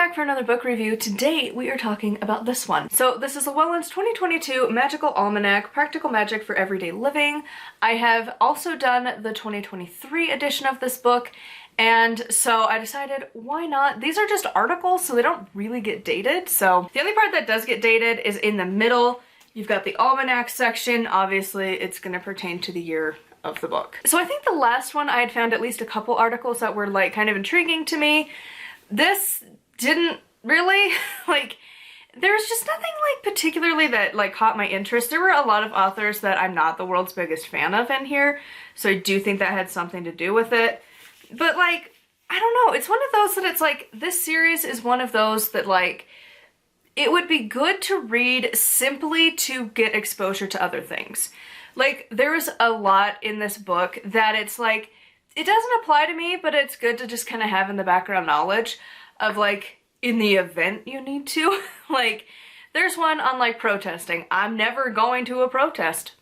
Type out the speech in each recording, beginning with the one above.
back for another book review. Today we are talking about this one. So this is Llewellyn's 2022 Magical Almanac, Practical Magic for Everyday Living. I have also done the 2023 edition of this book, and so I decided, why not? These are just articles, so they don't really get dated. So the only part that does get dated is in the middle. You've got the almanac section. Obviously, it's going to pertain to the year of the book. So I think the last one I had found at least a couple articles that were like kind of intriguing to me. This didn't really, like, there's just nothing like particularly that like caught my interest. There were a lot of authors that I'm not the world's biggest fan of in here, so I do think that had something to do with it. But like, I don't know, it's one of those that it's like, this series is one of those that like, it would be good to read simply to get exposure to other things. Like, there's a lot in this book that it's like, it doesn't apply to me, but it's good to just kind of have in the background knowledge of like, in the event you need to. Like, there's one on like protesting. I'm never going to a protest,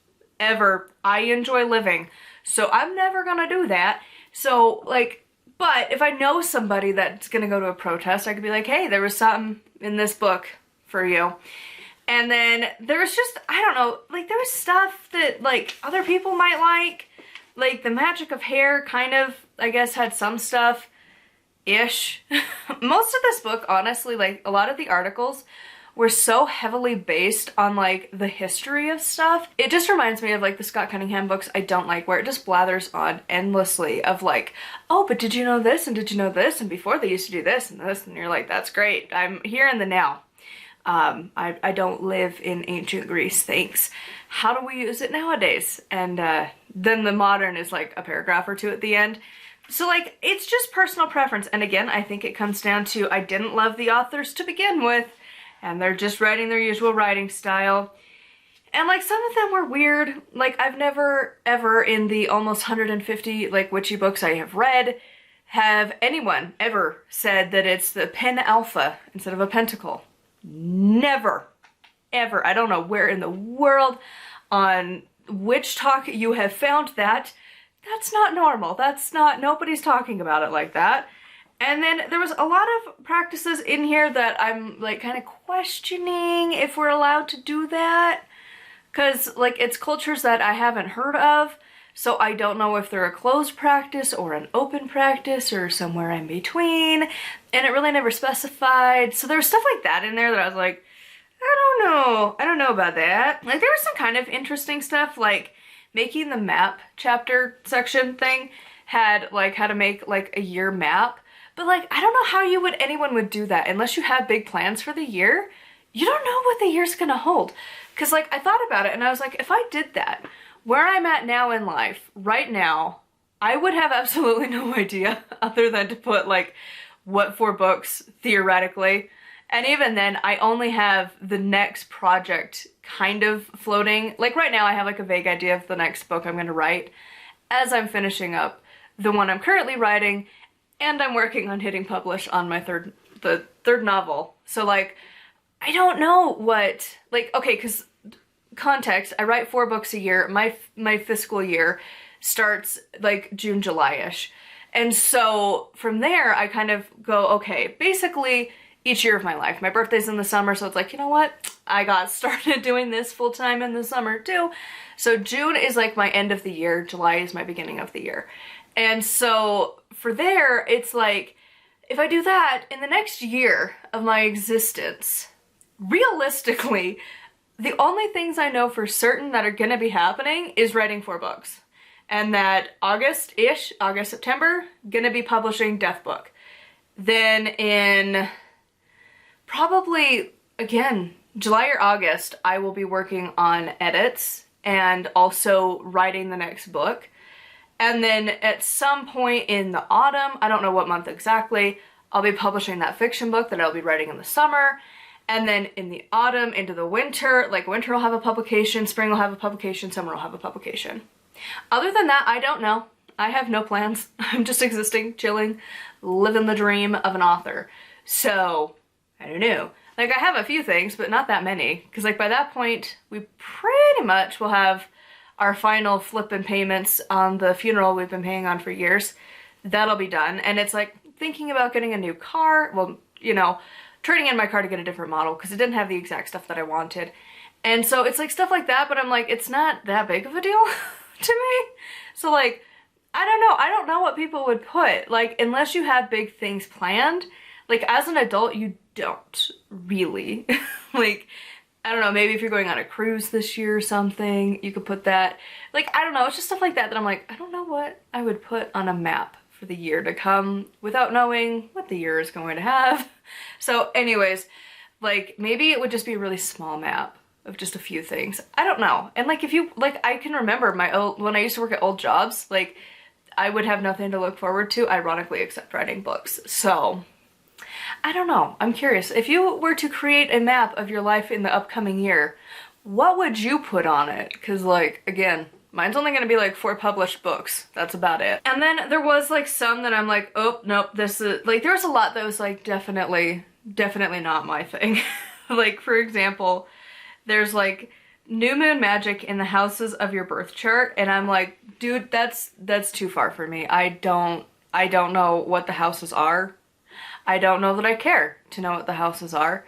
ever. I enjoy living, so I'm never gonna do that. So like, but if I know somebody that's gonna go to a protest, I could be like, hey, there was something in this book for you. And then there was just, I don't know, like there was stuff that like other people might like the magic of hair kind of, I guess, had some stuff-ish. Most of this book, honestly, like a lot of the articles were so heavily based on like the history of stuff. It just reminds me of like the Scott Cunningham books I don't like, where it just blathers on endlessly of like, oh, but did you know this, and did you know this, and before they used to do this and this, and you're like, that's great. I'm here in the now. I don't live in ancient Greece, thanks. How do we use it nowadays? And then the modern is like a paragraph or two at the end. So like, it's just personal preference. And again, I think it comes down to, I didn't love the authors to begin with, and they're just writing their usual writing style. And like, some of them were weird. Like, I've never ever in the almost 150 like witchy books I have read, have anyone ever said that it's the pen alpha instead of a pentacle. Never, ever. I don't know where in the world on Witch Talk you have found that. That's not normal. That's not, nobody's talking about it like that. And then there was a lot of practices in here that I'm like kind of questioning if we're allowed to do that. Cause like it's cultures that I haven't heard of. So I don't know if they're a closed practice or an open practice or somewhere in between. And it really never specified. So there was stuff like that in there that I was like, I don't know. I don't know about that. Like there was some kind of interesting stuff, like making the map chapter section thing had like how to make like a year map. But like, I don't know how anyone would do that unless you have big plans for the year. You don't know what the year's gonna hold. Cause like I thought about it and I was like, if I did that, where I'm at now in life, right now, I would have absolutely no idea other than to put like what 4 books theoretically. And even then, I only have the next project kind of floating. Like right now I have like a vague idea of the next book I'm gonna write as I'm finishing up the one I'm currently writing, and I'm working on hitting publish on my third novel. So like, I don't know what, like, okay, cause context, I write 4 books a year. My fiscal year starts like June, July-ish. And so from there, I kind of go, okay, basically each year of my life. My birthday's in the summer, so it's like, you know what? I got started doing this full time in the summer too. So June is like my end of the year. July is my beginning of the year. And so for there, it's like, if I do that in the next year of my existence, realistically, the only things I know for certain that are gonna be happening is writing 4 books. And that August-ish, August, September, gonna be publishing Death Book. Then in probably, again, July or August, I will be working on edits and also writing the next book. And then at some point in the autumn, I don't know what month exactly, I'll be publishing that fiction book that I'll be writing in the summer. And then in the autumn into the winter, like winter will have a publication, spring will have a publication, summer will have a publication. Other than that, I don't know. I have no plans. I'm just existing, chilling, living the dream of an author. So, I don't know. Like I have a few things, but not that many. Because like by that point, we pretty much will have our final flippin' payments on the funeral we've been paying on for years. That'll be done. And it's like thinking about getting a new car. Well, you know, turning in my car to get a different model because it didn't have the exact stuff that I wanted. And so it's like stuff like that, but I'm like, it's not that big of a deal to me. So like, I don't know. I don't know what people would put. Like, unless you have big things planned, like as an adult, you don't really. Like, I don't know, maybe if you're going on a cruise this year or something, you could put that. Like, I don't know, it's just stuff like that that I'm like, I don't know what I would put on a map for the year to come without knowing what the year is going to have. So anyways, like maybe it would just be a really small map of just a few things. I don't know. And like if you, like I can remember my old, when I used to work at old jobs, like I would have nothing to look forward to, ironically, except writing books. So I don't know. I'm curious. If you were to create a map of your life in the upcoming year, what would you put on it? Because like, again, mine's only going to be like 4 published books. That's about it. And then there was like some that I'm like, oh, nope, this is like, there was a lot that was like definitely not my thing. Like, for example, there's like new moon magic in the houses of your birth chart. And I'm like, dude, that's too far for me. I don't know what the houses are. I don't know that I care to know what the houses are.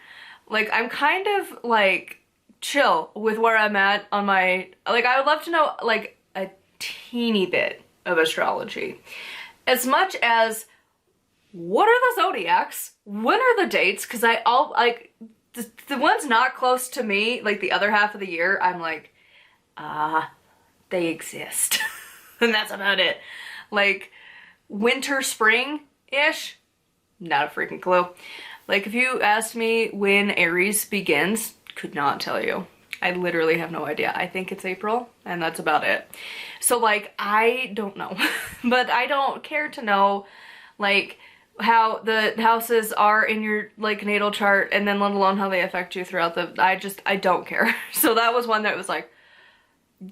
Like, I'm kind of like chill with where I'm at on my, like, I would love to know like a teeny bit of astrology. As much as what are the zodiacs? When are the dates? Because like the ones not close to me, like the other half of the year, I'm like, they exist. And that's about it. Like winter, spring-ish, not a freaking clue. Like if you asked me when Aries begins, could not tell you. I literally have no idea. I think it's April and that's about it. So like, I don't know, but I don't care to know like how the houses are in your like natal chart and then let alone how they affect you throughout the, I don't care. So that was one that was like,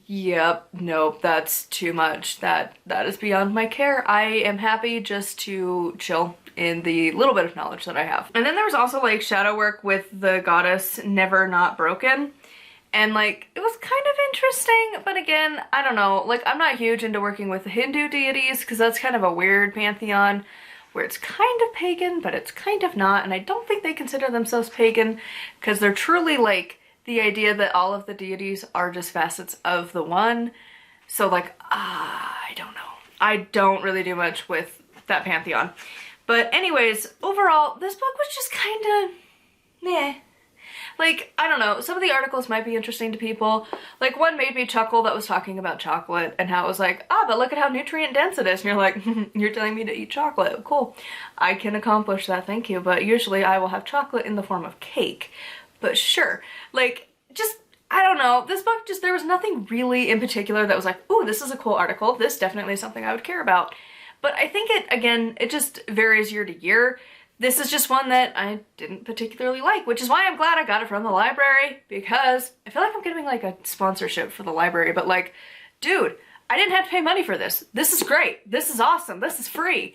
yep, nope, that's too much. That is beyond my care. I am happy just to chill in the little bit of knowledge that I have. And then there was also like shadow work with the goddess Never Not Broken. And like, it was kind of interesting, but again, I don't know, like I'm not huge into working with the Hindu deities because that's kind of a weird pantheon where it's kind of pagan, but it's kind of not. And I don't think they consider themselves pagan because they're truly like the idea that all of the deities are just facets of the one. So like, I don't know. I don't really do much with that pantheon. But anyways, overall, this book was just kind of meh. Like, I don't know, some of the articles might be interesting to people. Like, one made me chuckle that was talking about chocolate and how it was like, but look at how nutrient dense it is. And you're like, you're telling me to eat chocolate. Cool. I can accomplish that, thank you. But usually I will have chocolate in the form of cake. But sure. Like, just, I don't know. This book just, there was nothing really in particular that was like, ooh, this is a cool article. This definitely is something I would care about. But I think it, again, it just varies year to year. This is just one that I didn't particularly like, which is why I'm glad I got it from the library, because I feel like I'm getting like a sponsorship for the library, but like, dude, I didn't have to pay money for this. This is great. This is awesome. This is free.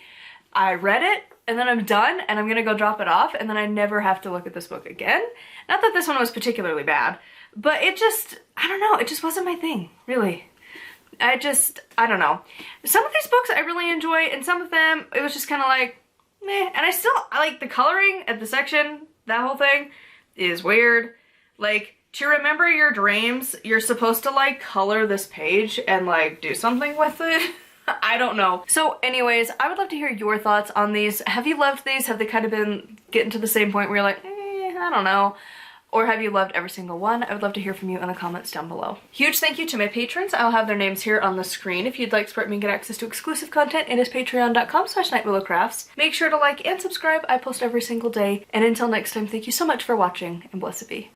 I read it and then I'm done and I'm gonna go drop it off and then I never have to look at this book again. Not that this one was particularly bad, but it just, I don't know, it just wasn't my thing, really. I don't know. Some of these books I really enjoy and some of them, it was just kind of like, meh. And I like the coloring at the section, that whole thing is weird. Like, to remember your dreams, you're supposed to like color this page and like do something with it. I don't know. So anyways, I would love to hear your thoughts on these. Have you loved these? Have they kind of been getting to the same point where you're like, I don't know. Or have you loved every single one? I would love to hear from you in the comments down below. Huge thank you to my patrons. I'll have their names here on the screen. If you'd like to support me and get access to exclusive content, it is patreon.com/nightwillowcrafts. Make sure to like and subscribe. I post every single day. And until next time, thank you so much for watching and blessed be.